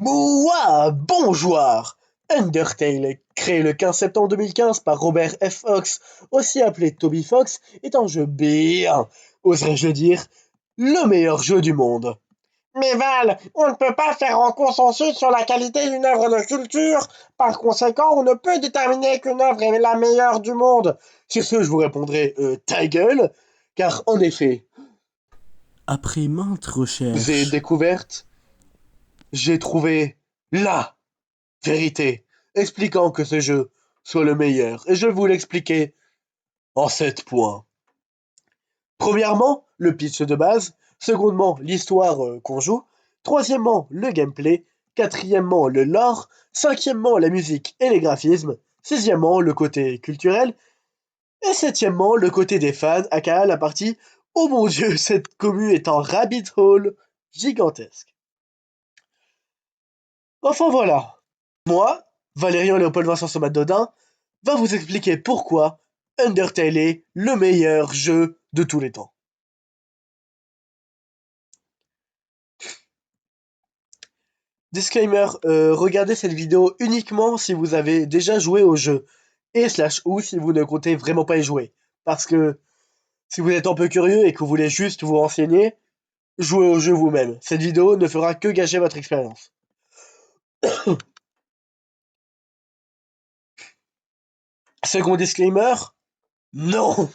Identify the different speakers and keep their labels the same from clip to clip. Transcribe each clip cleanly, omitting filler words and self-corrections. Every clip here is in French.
Speaker 1: Mouah, bonjour! Undertale, créé le 15 septembre 2015 par Robert F. Fox, aussi appelé Toby Fox, est un jeu bien, oserais-je le dire, le meilleur jeu du monde.
Speaker 2: Mais Val, on ne peut pas faire un consensus sur la qualité d'une œuvre de culture. Par conséquent, on ne peut déterminer qu'une œuvre est la meilleure du monde.
Speaker 1: Sur ce, je vous répondrai ta gueule, car en effet,
Speaker 3: Après maintes
Speaker 1: j'ai
Speaker 3: recherches,
Speaker 1: découverte, j'ai trouvé la vérité, expliquant que ce jeu soit le meilleur, et je vais vous l'expliquer en 7 points. Premièrement, le pitch de base. Secondement, l'histoire qu'on joue. Troisièmement, le gameplay. Quatrièmement, le lore. Cinquièmement, la musique et les graphismes. Sixièmement, le côté culturel. Et septièmement, le côté des fans, aka la partie «Oh mon dieu, cette commu est en rabbit hole gigantesque». Enfin voilà, moi, Valérian Léopold Vincent Somat Dodin, va vous expliquer pourquoi Undertale est le meilleur jeu de tous les temps. Disclaimer, regardez cette vidéo uniquement si vous avez déjà joué au jeu, et slash ou si vous ne comptez vraiment pas y jouer. Parce que si vous êtes un peu curieux et que vous voulez juste vous renseigner, jouez au jeu vous-même. Cette vidéo ne fera que gâcher votre expérience. Second disclaimer, non!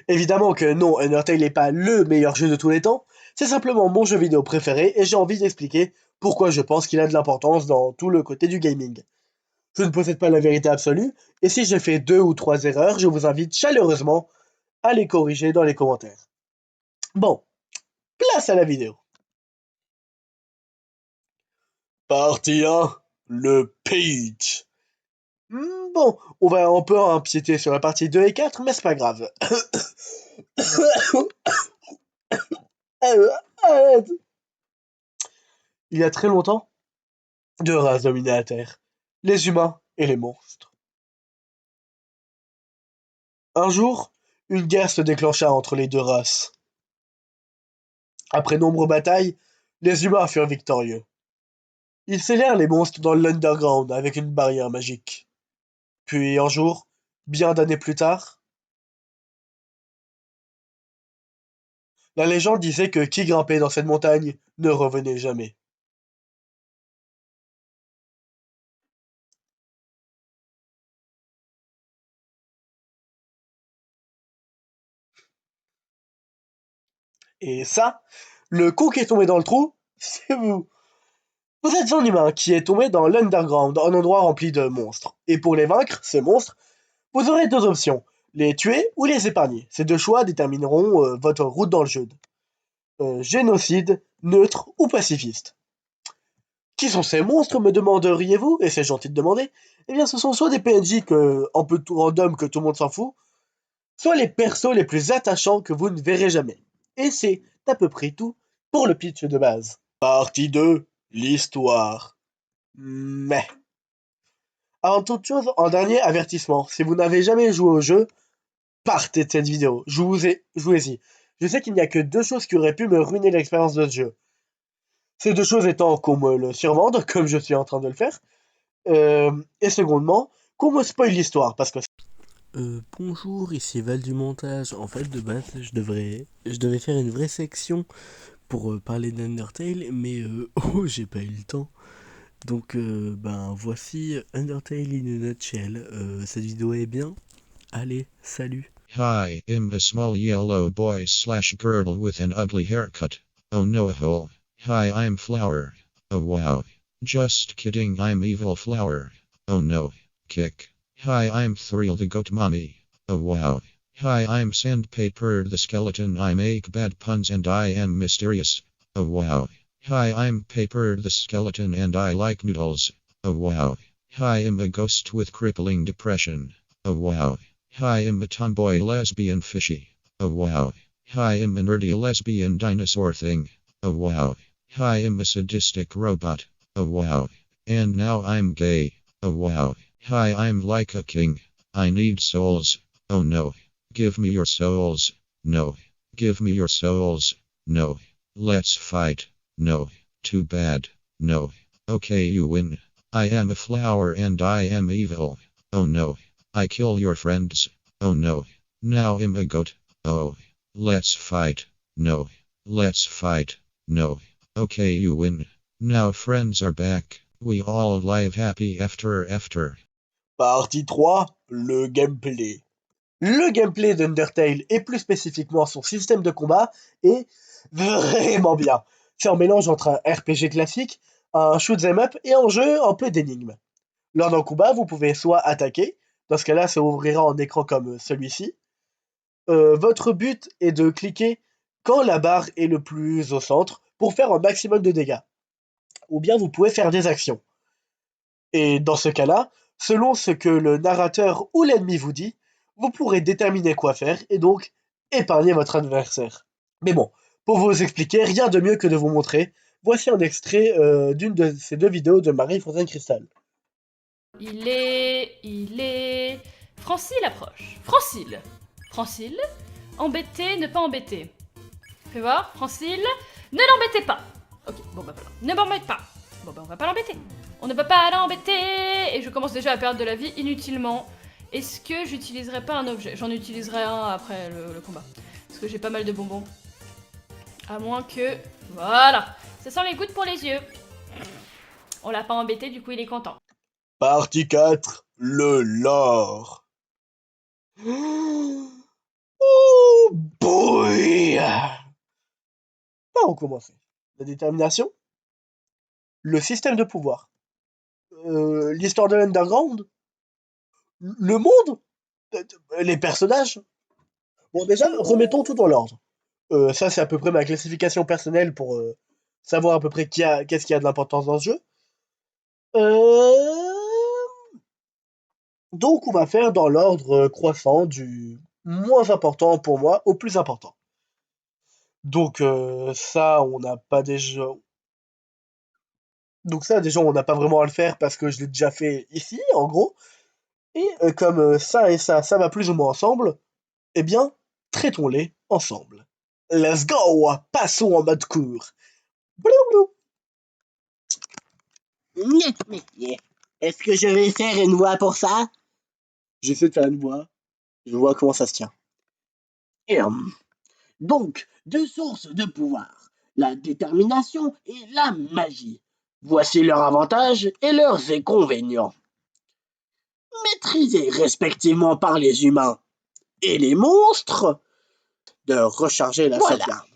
Speaker 1: Évidemment que non, Undertale n'est pas le meilleur jeu de tous les temps, c'est simplement mon jeu vidéo préféré et j'ai envie d'expliquer pourquoi je pense qu'il a de l'importance dans tout le côté du gaming. Je ne possède pas la vérité absolue, et si j'ai fait 2 ou 3 erreurs, je vous invite chaleureusement à les corriger dans les commentaires. Bon, place à la vidéo. Partie 1, le pitch. Bon, on peut empiéter sur la partie 2 et 4, mais c'est pas grave. Arrête. Il y a très longtemps, deux races dominaient la Terre, les humains et les monstres. Un jour, une guerre se déclencha entre les deux races. Après nombreuses batailles, les humains furent victorieux. Ils scellèrent les monstres dans l'Underground avec une barrière magique. Puis un jour, bien d'années plus tard, la légende disait que qui grimpait dans cette montagne ne revenait jamais. Et ça, le con qui est tombé dans le trou, c'est vous. Vous êtes un humain qui est tombé dans l'Underground, un endroit rempli de monstres. Et pour les vaincre, ces monstres, vous aurez deux options, les tuer ou les épargner. Ces deux choix détermineront votre route dans le jeu. Génocide, neutre ou pacifiste. Qui sont ces monstres, me demanderiez-vous? Et c'est gentil de demander. Eh bien, ce sont soit des PNJ un peu tout random que tout le monde s'en fout, soit les persos les plus attachants que vous ne verrez jamais. Et c'est à peu près tout pour le pitch de base. Partie 2, l'histoire. Mais, avant toute chose, un dernier avertissement. Si vous n'avez jamais joué au jeu, partez de cette vidéo. Jouez-y. Je sais qu'il n'y a que deux choses qui auraient pu me ruiner l'expérience de ce jeu. Ces deux choses étant qu'on me le survende, comme je suis en train de le faire, et secondement, qu'on me spoil l'histoire, parce que...
Speaker 3: bonjour, ici Val du montage. En fait, de base, je devais faire une vraie section pour parler d'Undertale, mais oh, j'ai pas eu le temps. Donc, voici Undertale in a nutshell. Cette vidéo est bien. Allez, salut.
Speaker 4: Hi, I'm a small yellow boy slash girl with an ugly haircut. Oh no hole. Hi, I'm Flower. Oh wow. Just kidding, I'm Evil Flower. Oh no. Kick. Hi, I'm Thrill the Goat Mommy. Oh wow. Hi, I'm Sandpaper the Skeleton. I make bad puns and I am mysterious. Oh wow. Hi, I'm Paper the Skeleton and I like noodles. Oh wow. Hi, I'm a ghost with crippling depression. Oh wow. Hi, I'm a tomboy lesbian fishy. Oh wow. Hi, I'm a nerdy lesbian dinosaur thing. Oh wow. Hi, I'm a sadistic robot. Oh wow. And now I'm gay. Oh wow. Hi, I'm like a king. I need souls. Oh no. Give me your souls. No. Give me your souls. No. Let's fight. No. Too bad. No. Okay, you win. I am a flower and I am evil. Oh no. I kill your friends. Oh no. Now I'm a goat. Oh. Let's fight. No. Let's fight. No. Okay, you win. Now friends are back. We all live happy after.
Speaker 1: Partie 3, le gameplay. Le gameplay d'Undertale, et plus spécifiquement son système de combat, est vraiment bien. C'est un mélange entre un RPG classique, un shoot'em up et un jeu un peu d'énigmes. Lors d'un combat, vous pouvez soit attaquer, dans ce cas-là, ça ouvrira un écran comme celui-ci. Votre but est de cliquer quand la barre est le plus au centre pour faire un maximum de dégâts. Ou bien vous pouvez faire des actions. Et dans ce cas-là, selon ce que le narrateur ou l'ennemi vous dit, vous pourrez déterminer quoi faire et donc épargner votre adversaire. Mais bon, pour vous expliquer, rien de mieux que de vous montrer. Voici un extrait d'une de ces deux vidéos de Marie Fontaine Cristal.
Speaker 5: Il est... Francile approche. Francile, embêter, ne pas embêter. Fais voir, Francile, ne l'embêtez pas. Ok, bon bah voilà, ne m'embête pas. Bon bah on va pas l'embêter. On ne peut pas l'embêter. Et je commence déjà à perdre de la vie inutilement. Est-ce que j'utiliserai pas un objet? J'en utiliserai un après le combat. Parce que j'ai pas mal de bonbons. À moins que... Voilà. Ça sent les gouttes pour les yeux. On l'a pas embêté, du coup il est content.
Speaker 1: Partie 4, le lore. Oh boy! On commencer. La détermination, le système de pouvoir, l'histoire de l'Underground, le monde, les personnages. Bon, déjà, remettons tout dans l'ordre. Ça, c'est à peu près ma classification personnelle pour savoir à peu près qu'est-ce qui a de l'importance dans ce jeu. Donc, on va faire dans l'ordre croissant du moins important pour moi au plus important. Donc, ça, on n'a pas déjà. Donc, ça, déjà, on n'a pas vraiment à le faire parce que je l'ai déjà fait ici, en gros. Et comme ça et ça va plus ou moins ensemble, eh bien, traitons-les ensemble. Let's go! Passons en mode cours. Blou blou.
Speaker 2: Est-ce que je vais faire une voix pour ça?
Speaker 1: J'essaie de faire une voix. Je vois comment ça se tient.
Speaker 2: Et, donc, deux sources de pouvoir, la détermination et la magie. Voici leurs avantages et leurs inconvénients. Maîtrisés respectivement par les humains et les monstres,
Speaker 1: De recharger la
Speaker 2: Voilà.
Speaker 1: sauvegarde.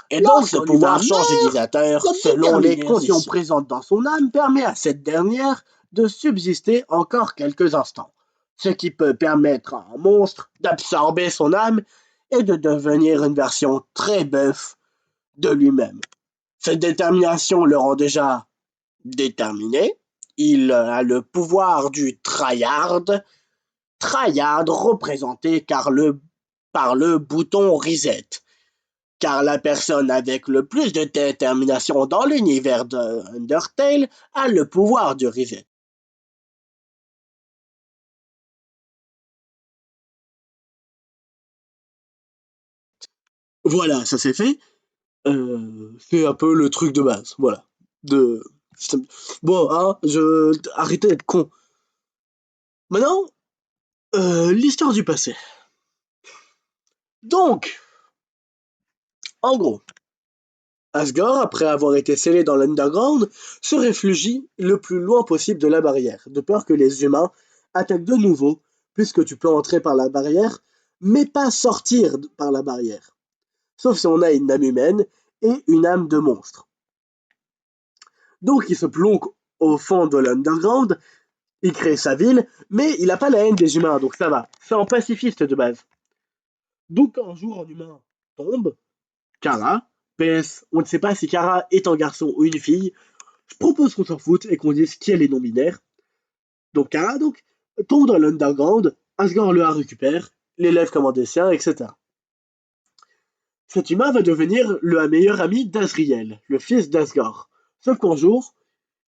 Speaker 2: Et donc ce
Speaker 1: Lorsqu'un
Speaker 2: pouvoir
Speaker 1: humain change d'utilisateur
Speaker 2: la
Speaker 1: selon les
Speaker 2: détermination
Speaker 1: conditions présentes dans son âme permet à cette dernière de subsister encore quelques instants, ce qui peut permettre à un monstre d'absorber son âme et de devenir une version très bœuf de lui-même. Cette détermination le rend déjà déterminé. Il a le pouvoir du tryhard. Tryhard représenté par le bouton reset. Car la personne avec le plus de détermination dans l'univers de Undertale a le pouvoir du reset. Voilà, ça c'est fait. C'est un peu le truc de base, voilà. Bon, hein, arrêtez d'être con. Maintenant, l'histoire du passé. Donc, en gros, Asgore, après avoir été scellé dans l'Underground, se réfugie le plus loin possible de la barrière, de peur que les humains attaquent de nouveau, puisque tu peux entrer par la barrière, mais pas sortir par la barrière. Sauf si on a une âme humaine et une âme de monstre. Donc il se plonge au fond de l'Underground, il crée sa ville, mais il n'a pas la haine des humains, donc ça va. C'est un pacifiste de base. Donc un jour un humain tombe, Kara, PS, on ne sait pas si Kara est un garçon ou une fille, je propose qu'on s'en foute et qu'on dise qui est les non-binaires. Donc Kara tombe dans l'Underground, Asgore le récupère, l'élève comme un des siens, etc. Cet humain va devenir le meilleur ami d'Azriel, le fils d'Asgore. Sauf qu'un jour,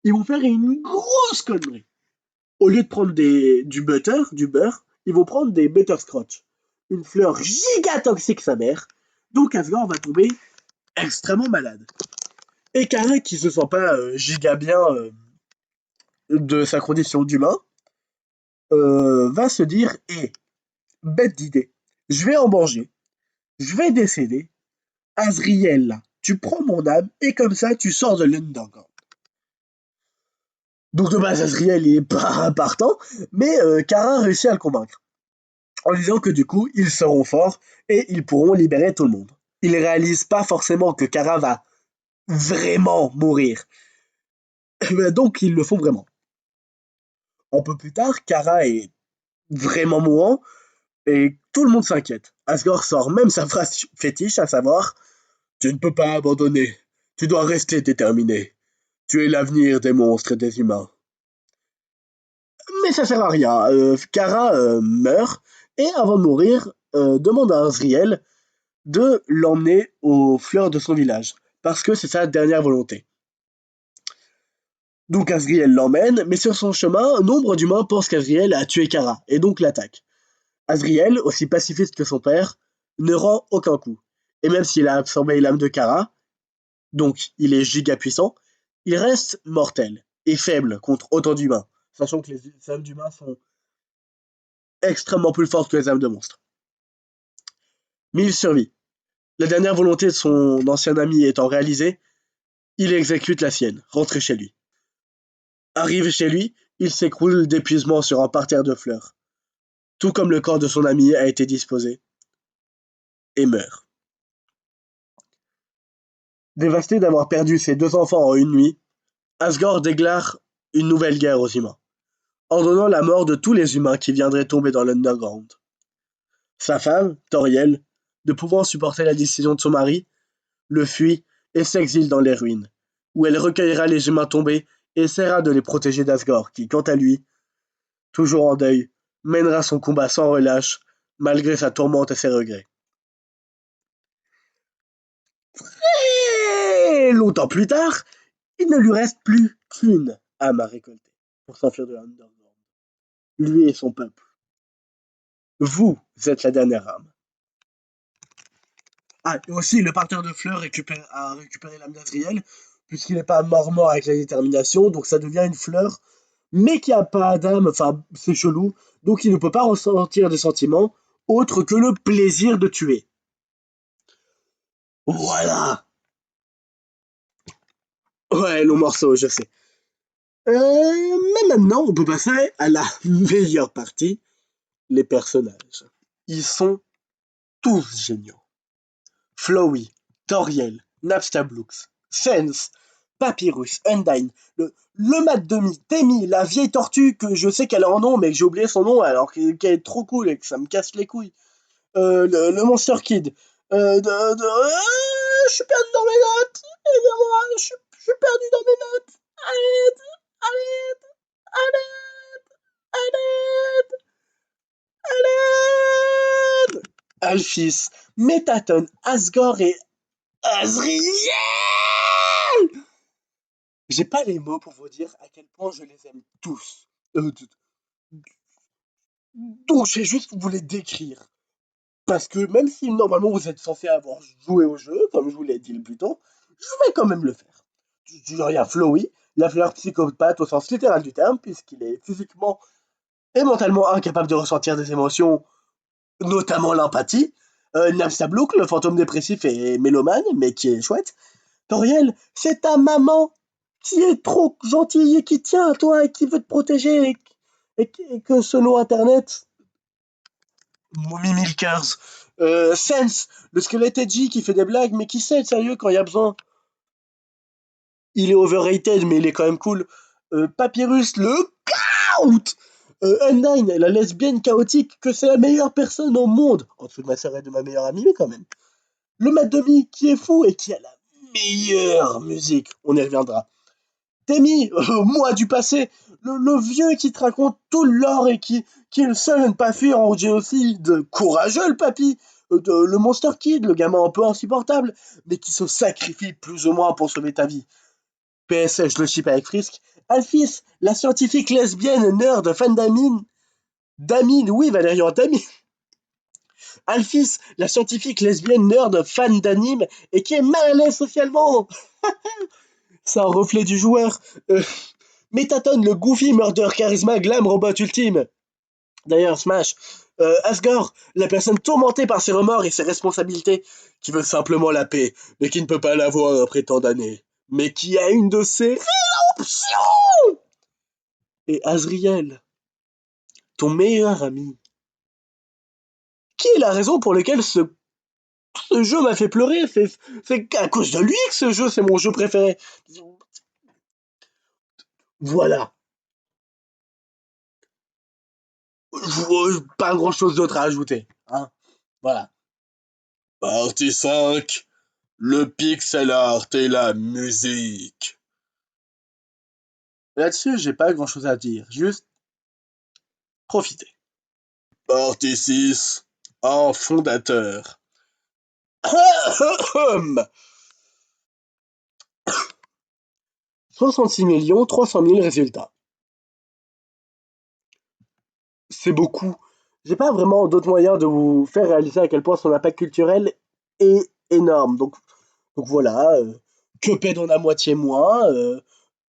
Speaker 1: ils vont faire une grosse connerie. Au lieu de prendre du beurre, ils vont prendre des butterscotch. Une fleur giga toxique sa mère. Donc Asgore va tomber extrêmement malade. Et Kara, qui se sent pas giga bien de sa condition d'humain, va se dire, bête d'idée, je vais en manger, je vais décéder, Azriel, là, tu prends mon âme, et comme ça, tu sors de l'Underground. Donc de base, Azriel, il est pas partant, mais Kara réussit à le convaincre, en disant que du coup, ils seront forts, et ils pourront libérer tout le monde. Ils réalisent pas forcément que Kara va vraiment mourir, donc ils le font vraiment. Un peu plus tard, Kara est vraiment mourant, et tout le monde s'inquiète. Asgore sort même sa phrase fétiche, à savoir tu ne peux pas abandonner, tu dois rester déterminé. Tu es l'avenir des monstres et des humains. Mais ça sert à rien. Kara meurt, et avant de mourir, demande à Azriel de l'emmener aux fleurs de son village, parce que c'est sa dernière volonté. Donc Azriel l'emmène, mais sur son chemin, nombre d'humains pensent qu'Azriel a tué Kara, et donc l'attaque. Azriel, aussi pacifiste que son père, ne rend aucun coup. Et même s'il a absorbé l'âme de Kara, donc il est giga puissant, il reste mortel et faible contre autant d'humains, sachant que les âmes d'humains sont extrêmement plus fortes que les âmes de monstres. Mais il survit. La dernière volonté de son ancien ami étant réalisée, il exécute la sienne, rentré chez lui. Arrivé chez lui, il s'écroule d'épuisement sur un parterre de fleurs, tout comme le corps de son ami a été disposé, et meurt. Dévasté d'avoir perdu ses 2 enfants en une nuit, Asgore déclare une nouvelle guerre aux humains, ordonnant la mort de tous les humains qui viendraient tomber dans l'Underground. Sa femme, Toriel, ne pouvant supporter la décision de son mari, le fuit et s'exile dans les ruines, où elle recueillera les humains tombés et essaiera de les protéger d'Asgore, qui, quant à lui, toujours en deuil, mènera son combat sans relâche, malgré sa tourmente et ses regrets. Et longtemps plus tard, il ne lui reste plus qu'une âme à récolter pour s'enfuir de l'Underground. Lui et son peuple. Vous êtes la dernière âme. Ah, et aussi, le parterre de fleurs a récupéré l'âme d'Azriel, puisqu'il n'est pas mort avec la détermination, donc ça devient une fleur, mais qui a pas d'âme, enfin, c'est chelou, donc il ne peut pas ressentir de sentiments autres que le plaisir de tuer. Voilà. Ouais, long morceau, je sais. Mais maintenant, on peut passer à la meilleure partie, les personnages. Ils sont tous géniaux. Flowey, Toriel, Napstabloux, Sens, Papyrus, Undyne, le Mat Demi, Temi, la vieille tortue que je sais qu'elle a un nom mais que j'ai oublié son nom alors qu'elle est trop cool et que ça me casse les couilles. Le Monster Kid. Je suis perdu dans mes notes. Aidez-moi, je suis perdu dans mes notes. Aide, aide, aide, aide, aide. Alphys, Métaton, Asgore et Azriel. J'ai pas les mots pour vous dire à quel point je les aime tous. Donc je vais juste vous les décrire. Parce que même si normalement vous êtes censé avoir joué au jeu, comme je vous l'ai dit plus tôt, je vais quand même le faire. Genre il y a Flowey, la fleur psychopathe au sens littéral du terme, puisqu'il est physiquement et mentalement incapable de ressentir des émotions, notamment l'empathie. Napstablook, le fantôme dépressif et mélomane, mais qui est chouette. Toriel, c'est ta maman qui est trop gentille et qui tient à toi et qui veut te protéger et que selon internet, Mimilkers, Sense, le squelette edgy qui fait des blagues mais qui sait être sérieux quand il y a besoin. Il est overrated mais il est quand même cool. Papyrus, le Count, Undyne, la lesbienne chaotique que c'est la meilleure personne au monde, en dessous de ma sœur et de ma meilleure amie mais quand même. Le Mat Demi qui est fou et qui a la meilleure musique, on y reviendra. Temi, moi du passé, le vieux qui te raconte tout le lore et qui est le seul à ne pas fuir en génocide, courageux le papy, le Monster Kid, le gamin un peu insupportable, mais qui se sacrifie plus ou moins pour sauver ta vie. PS, je le ship avec Frisk. Alphys, la scientifique lesbienne nerd fan d'Amine, oui Valérian Damine, Alphys, la scientifique lesbienne nerd fan d'anime et qui est mal à l'aise socialement. C'est un reflet du joueur. Métaton, le goofy murder charisma glam robot ultime. D'ailleurs, Smash. Asgore, la personne tourmentée par ses remords et ses responsabilités, qui veut simplement la paix, mais qui ne peut pas l'avoir après tant d'années, mais qui a une de ses rédemptions. Et Azriel, ton meilleur ami, qui est la raison pour laquelle ce jeu m'a fait pleurer. C'est à cause de lui que ce jeu, c'est mon jeu préféré. Voilà. Pas grand chose d'autre à ajouter. Hein. Voilà. Partie 5. Le pixel art et la musique. Là-dessus, j'ai pas grand chose à dire. Juste profiter. Partie 6. Un fondateur. 66 300 000 résultats. C'est beaucoup. J'ai pas vraiment d'autres moyens de vous faire réaliser à quel point son impact culturel est énorme. Donc voilà, Cuphead en a moitié moins,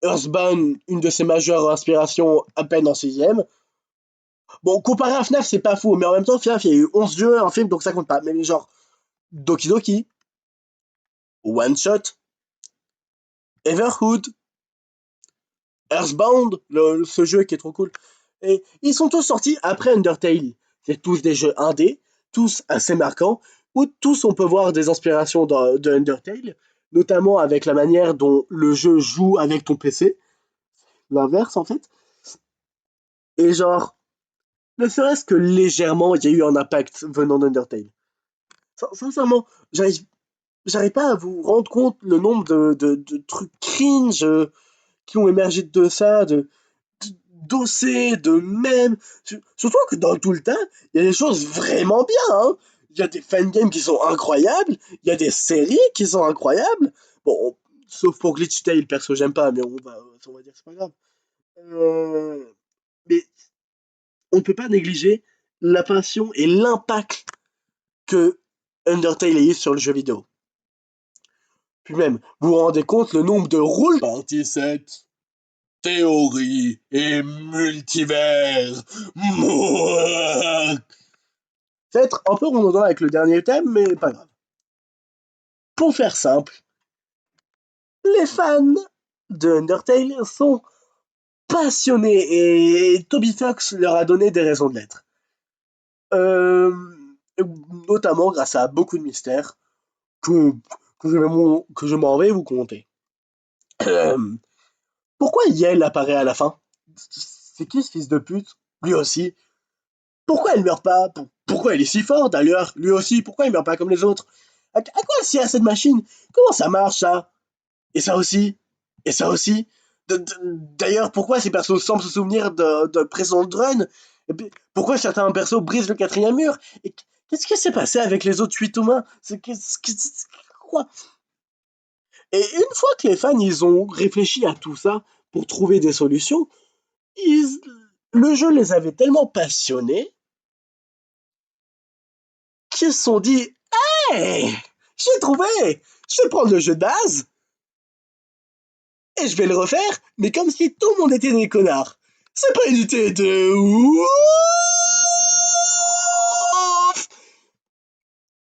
Speaker 1: Earthbound, une de ses majeures inspirations, à peine en 6ème. Bon, comparé à FNAF, c'est pas fou, mais en même temps, FNAF, il y a eu 11 jeux, un film, donc ça compte pas. Mais genre, Doki Doki, One Shot, Everhood, Earthbound, ce jeu qui est trop cool. Et ils sont tous sortis après Undertale. C'est tous des jeux indés, tous assez marquants, où tous on peut voir des inspirations de Undertale, notamment avec la manière dont le jeu joue avec ton PC, l'inverse en fait. Et genre, ne serait-ce que légèrement, il y a eu un impact venant d'Undertale. Sincèrement, j'arrive pas à vous rendre compte le nombre de trucs cringe qui ont émergé de ça, d'OC, de mèmes. Surtout que dans tout le temps, il y a des choses vraiment bien. Hein. Il y a des fangames qui sont incroyables, il y a des séries qui sont incroyables. Bon, sauf pour Glitch Tale, perso, j'aime pas, mais on va dire que c'est pas grave. Mais on ne peut pas négliger la passion et l'impact que Undertale a eu sur le jeu vidéo. Puis même, vous vous rendez compte le nombre de rôles. Partie 7. Théorie et multivers. Ça va être un peu redondant avec le dernier thème, mais pas grave. Pour faire simple, les fans de Undertale sont passionnés et Toby Fox leur a donné des raisons de l'être. Notamment grâce à beaucoup de mystères que, que je m'en vais vous conter. Pourquoi Yel apparaît à la fin? C'est qui ce fils de pute? Lui aussi. Pourquoi elle meurt pas? Pourquoi elle est si forte d'ailleurs? Lui aussi, pourquoi il meurt pas comme les autres? À quoi elle sert cette machine? Comment ça marche ça? Et ça aussi? Et ça aussi? D'ailleurs, pourquoi ces persos semblent se souvenir de Prison Drone? Et puis, pourquoi certains persos brisent le 4e mur? Et qu'est-ce qui s'est passé avec les autres 8 humains? Quoi? Et une fois que les fans ils ont réfléchi à tout ça pour trouver des solutions, le jeu les avait tellement passionnés qu'ils se sont dit hey, j'ai trouvé! Je vais prendre le jeu de base et je vais le refaire, mais comme si tout le monde était des connards. C'est pas une idée de ouf!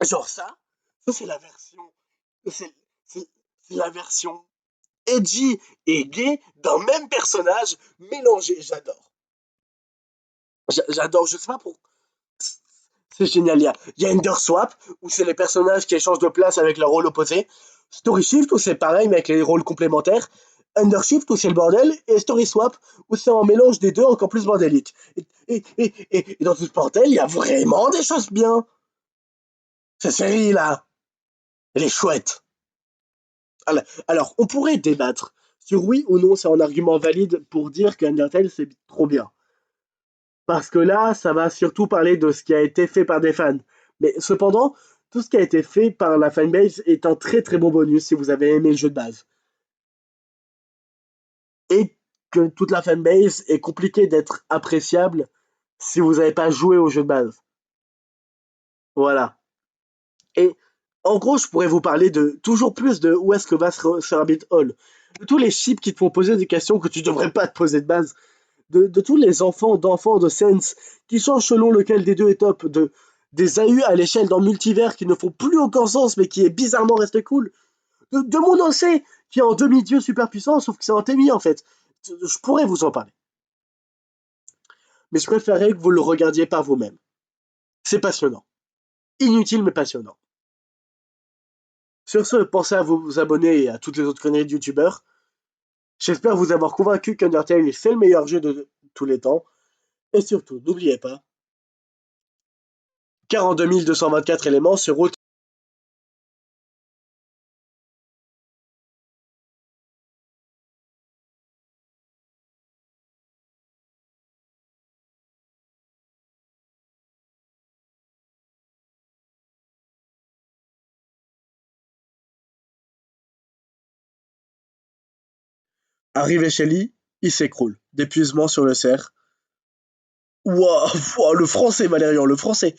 Speaker 1: Genre ça c'est la version. C'est la version edgy et gay d'un même personnage mélangé. J'adore. J'adore, je sais pas pourquoi. C'est génial. Il y a Ender Swap, où c'est les personnages qui échangent de place avec leur rôle opposé. Story Shift, où c'est pareil, mais avec les rôles complémentaires. Undershift, où c'est le bordel. Et Story Swap, où c'est un mélange des deux encore plus bordélique. Et dans tout ce bordel, il y a vraiment des choses bien. Cette série-là, elle est chouette. Alors, on pourrait débattre sur oui ou non c'est un argument valide pour dire que Undertale, c'est trop bien. Parce que là, ça va surtout parler de ce qui a été fait par des fans. Mais cependant, tout ce qui a été fait par la fanbase est un très très bon bonus si vous avez aimé le jeu de base. Et que toute la fanbase est compliquée d'être appréciable si vous n'avez pas joué au jeu de base. Voilà. Et en gros, je pourrais vous parler de toujours plus de où est-ce que va ce rabbit hole. De tous les chips qui te font poser des questions que tu devrais pas te poser de base. De tous les d'enfants de Sense qui changent selon lequel des deux est top. Des AU à l'échelle d'un multivers qui ne font plus aucun sens mais qui est bizarrement resté cool. De mon OC qui est en demi-dieu super puissant sauf que c'est un Temi en fait. Je pourrais vous en parler. Mais je préférerais que vous le regardiez par vous-même. C'est passionnant. Inutile mais passionnant. Sur ce, pensez à vous abonner à toutes les autres conneries de youtubeurs. J'espère vous avoir convaincu qu'Undertale c'est le meilleur jeu de tous les temps. Et surtout, n'oubliez pas, 42 224 éléments sur route. Arrivé chez Lee, il s'écroule, d'épuisement sur le cerf. Ouah, le français, Valérian, le français.